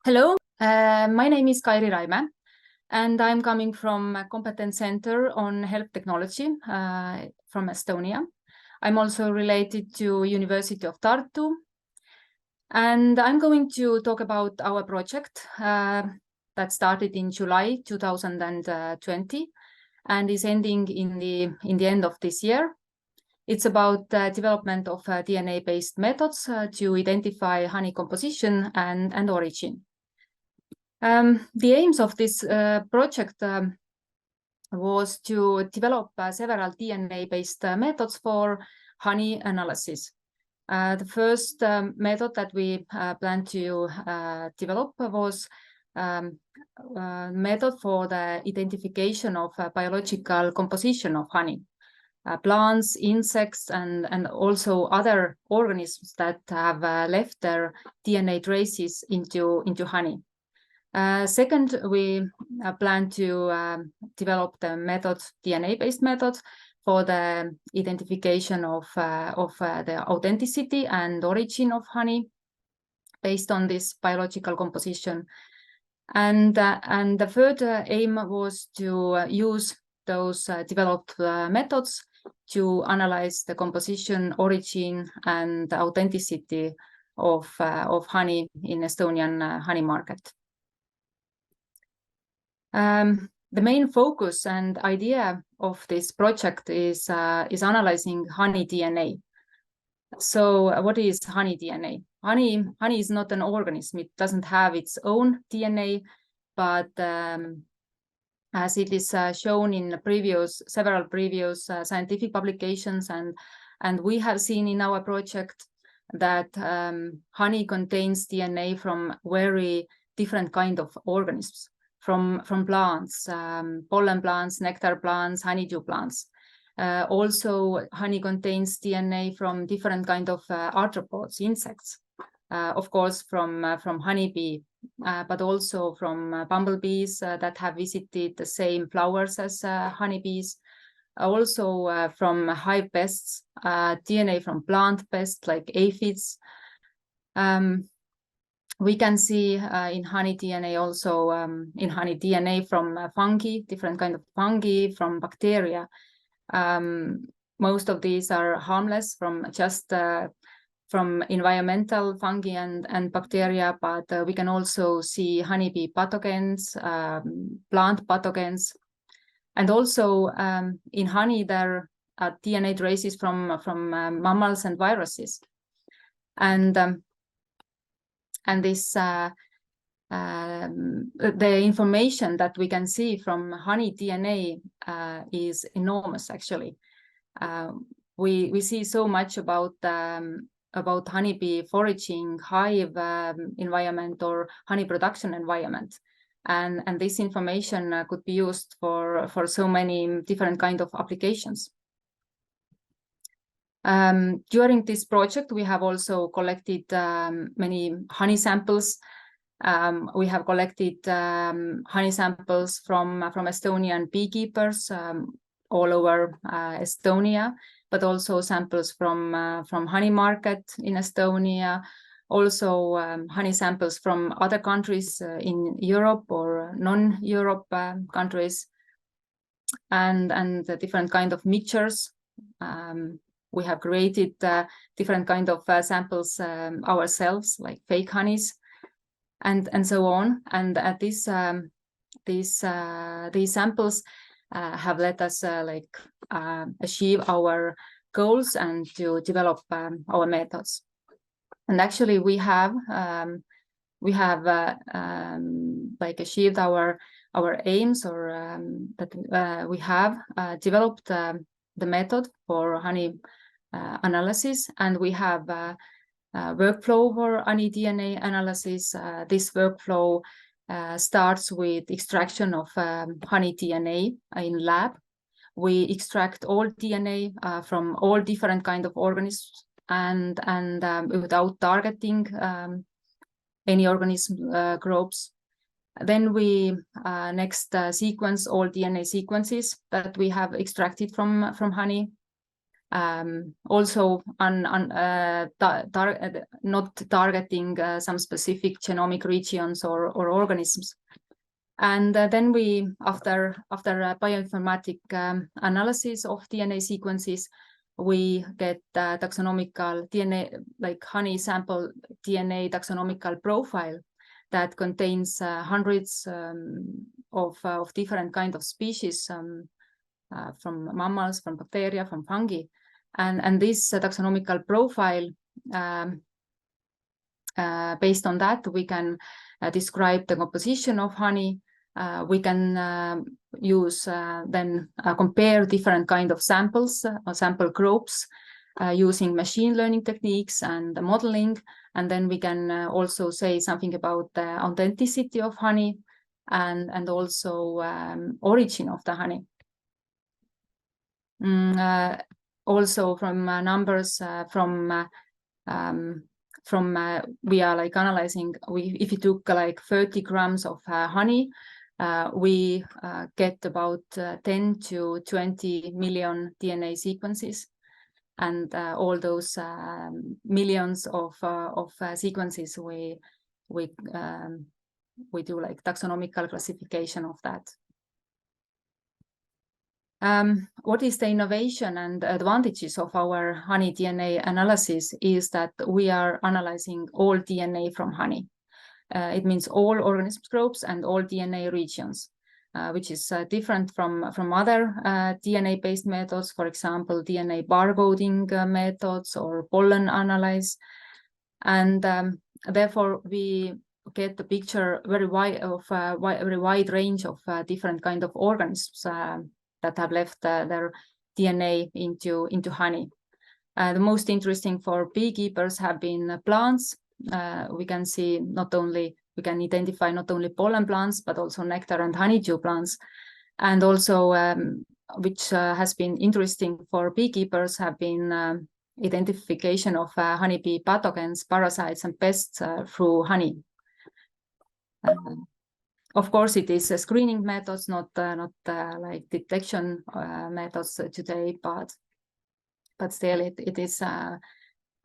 Hello, my name is Kairi Raime, and I'm coming from a competence center on health technology from Estonia. I'm also related to University of Tartu, and I'm going to talk about our project that started in July 2020 and is ending in the end of this year. It's about the development of DNA-based methods to identify honey composition and origin. The aims of this project was to develop several DNA-based methods for honey analysis. The first method that we planned to develop was method for the identification of biological composition of honey. Plants, insects, and also other organisms that have left their DNA traces into honey. Second, we plan to develop the method, DNA-based methods for the identification of the authenticity and origin of honey based on this biological composition. And the third aim was to use those developed methods to analyze the composition, origin, and authenticity of honey in Estonian honey market. The main focus and idea of this project is analyzing honey DNA. So what is honey DNA? Honey is not an organism. It doesn't have its own DNA, but as it is shown in several previous scientific publications, and we have seen in our project that honey contains DNA from very different kind of organisms. From plants, pollen plants, nectar plants, honeydew plants. Also, honey contains DNA from different kind of arthropods, insects. Of course, from honeybee, but also from bumblebees that have visited the same flowers as honeybees. Also from hive pests, DNA from plant pests like aphids. We can see in honey DNA also in honey DNA from fungi, different kind of fungi, from bacteria. Most of these are harmless from just from environmental fungi and bacteria, but we can also see honeybee pathogens, plant pathogens, and also in honey there are DNA traces from mammals and viruses, and this the information that we can see from honey DNA is enormous. Actually, we see so much about honeybee foraging, hive environment, or honey production environment, and this information could be used for so many different kind of applications. During this project, we have also collected many honey samples. We have collected honey samples from Estonian beekeepers all over Estonia, but also samples from honey market in Estonia, also honey samples from other countries in Europe or non-Europe countries, and the different kind of mixtures. We have created different kind of samples ourselves, like fake honeys, and so on. And these samples have let us achieve our goals and to develop our methods. And actually, we have achieved our aims, or that we have developed the method for honey analysis, and we have a workflow for honey DNA analysis. This workflow starts with extraction of honey DNA in lab. We extract all DNA from all different kind of organisms, and without targeting any organism groups. Then we next sequence all DNA sequences that we have extracted from honey. Also not targeting some specific genomic regions or organisms. And then we, after bioinformatic analysis of DNA sequences, we get taxonomical DNA, like honey sample DNA taxonomical profile that contains hundreds of different kinds of species from mammals, from bacteria, from fungi. And this taxonomical profile, based on that, we can describe the composition of honey. We can use then compare different kind of samples or sample groups using machine learning techniques and modeling. And then we can also say something about the authenticity of honey and also origin of the honey. Also from numbers we are like analyzing, if you took like 30 grams of honey, we get about 10 to 20 million DNA sequences, and all those millions of sequences we do like taxonomical classification of that. What is the innovation and advantages of our honey DNA analysis is that we are analyzing all DNA from honey. It means all organism groups and all DNA regions, which is different from other DNA-based methods, for example, DNA barcoding methods or pollen analyze. And therefore, we get the picture very wide of very wide range of different kind of organisms that have left their DNA into honey. The most interesting for beekeepers have been plants. We can see we can identify not only pollen plants, but also nectar and honeydew plants. And also, which has been interesting for beekeepers, have been identification of honeybee pathogens, parasites, and pests through honey. Of course, it is screening methods, not like detection methods today, but still it is, I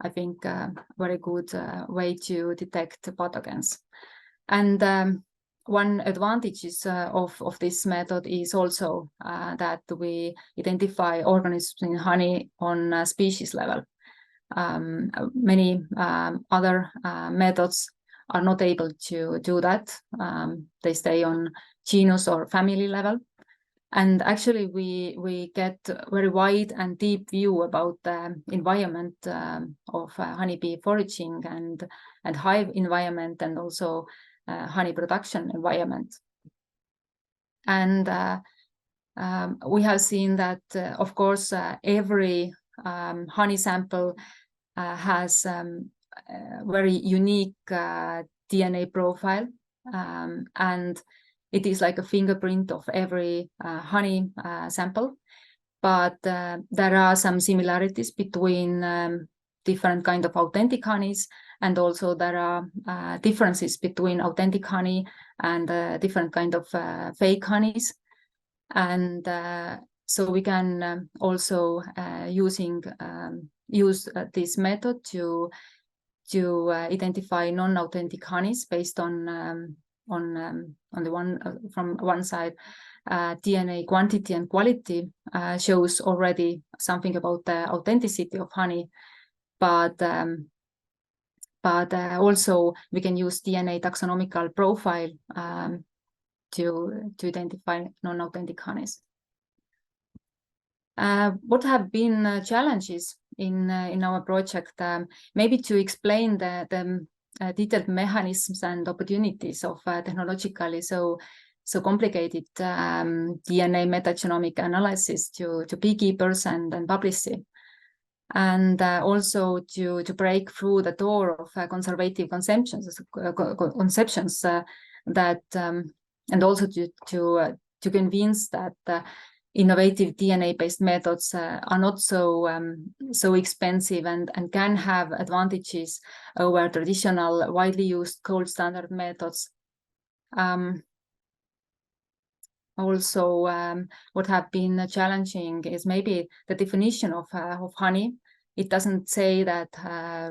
think, a very good way to detect pathogens. And one advantage of this method is also that we identify organisms in honey on a species level. Many other methods are not able to do that. They stay on genus or family level. And actually, we get a very wide and deep view about the environment of honeybee foraging and hive environment, and also honey production environment. And we have seen that, of course, every honey sample has very unique DNA profile, and it is like a fingerprint of every honey sample. But there are some similarities between different kind of authentic honeys, and also there are differences between authentic honey and different kind of fake honeys. And so we can also use this method to identify non-authentic honeys based on the one from one side, DNA quantity and quality shows already something about the authenticity of honey, but also we can use DNA taxonomical profile to identify non-authentic honeys. What have been challenges in our project? Maybe to explain the detailed mechanisms and opportunities of technologically so complicated DNA metagenomic analysis to beekeepers and publishers, and also to break through the door of conservative conceptions that and also to convince that innovative DNA-based methods are not so expensive and can have advantages over traditional, widely used gold standard methods. also what have been challenging is maybe the definition of honey. It doesn't say that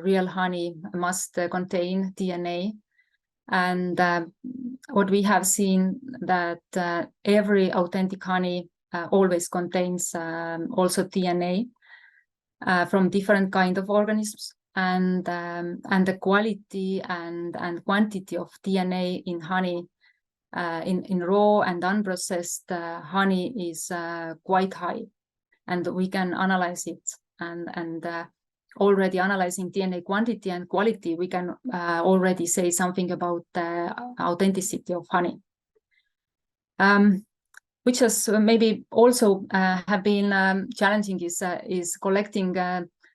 real honey must contain DNA. And what we have seen that every authentic honey always contains also DNA from different kind of organisms, and the quality and quantity of DNA in honey in raw and unprocessed honey is quite high, and we can analyze it, and already analyzing DNA quantity and quality, we can already say something about the authenticity of honey. Which has maybe also have been challenging is collecting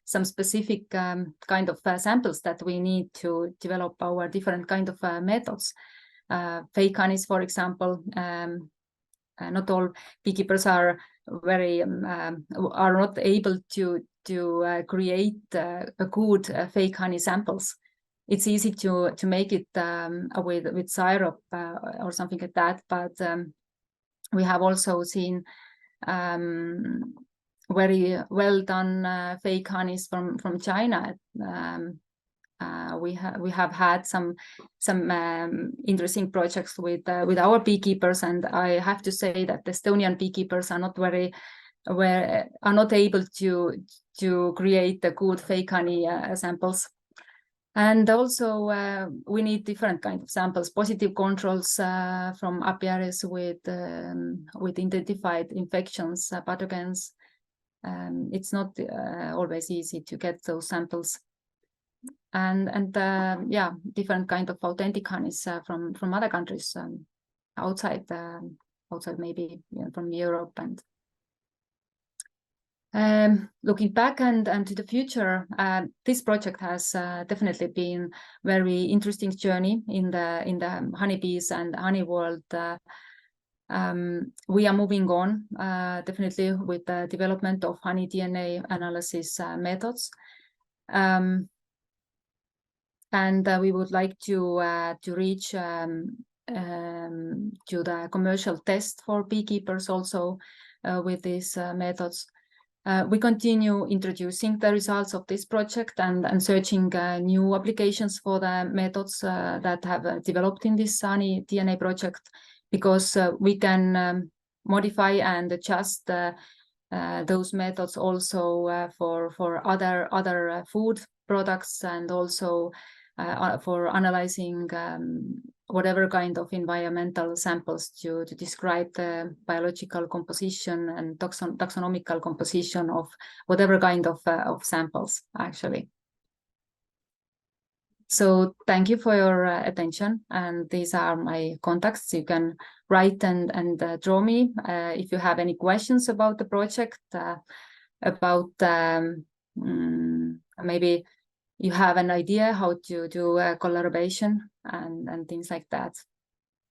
some specific kind of samples that we need to develop our different kind of methods. Fake honeys, for example, not all beekeepers are not able to create a good fake honey samples. It's easy to make it with syrup or something like that, but we have also seen very well done fake honeys from China. We have had some interesting projects with our beekeepers, and I have to say that the Estonian beekeepers are not able to create the good fake honey samples. And also we need different kind of samples, positive controls from apiaries with identified infections, pathogens. It's not always easy to get those samples. And yeah, different kind of authentic honeys from other countries outside maybe from Europe. And looking back and to the future, this project has definitely been very interesting journey in the honeybees and honey world. We are moving on definitely with the development of honey DNA analysis methods. And we would like to reach to the commercial test for beekeepers also with these methods. We continue introducing the results of this project and searching new applications for the methods that have developed in this honey DNA project, because we can modify and adjust those methods also for other food products, and also for analyzing whatever kind of environmental samples to describe the biological composition and taxonomical composition of whatever kind of samples, actually. So thank you for your attention, and these are my contacts. You can write and draw me if you have any questions about the project, about maybe you have an idea how to do a collaboration and things like that.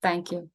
Thank you.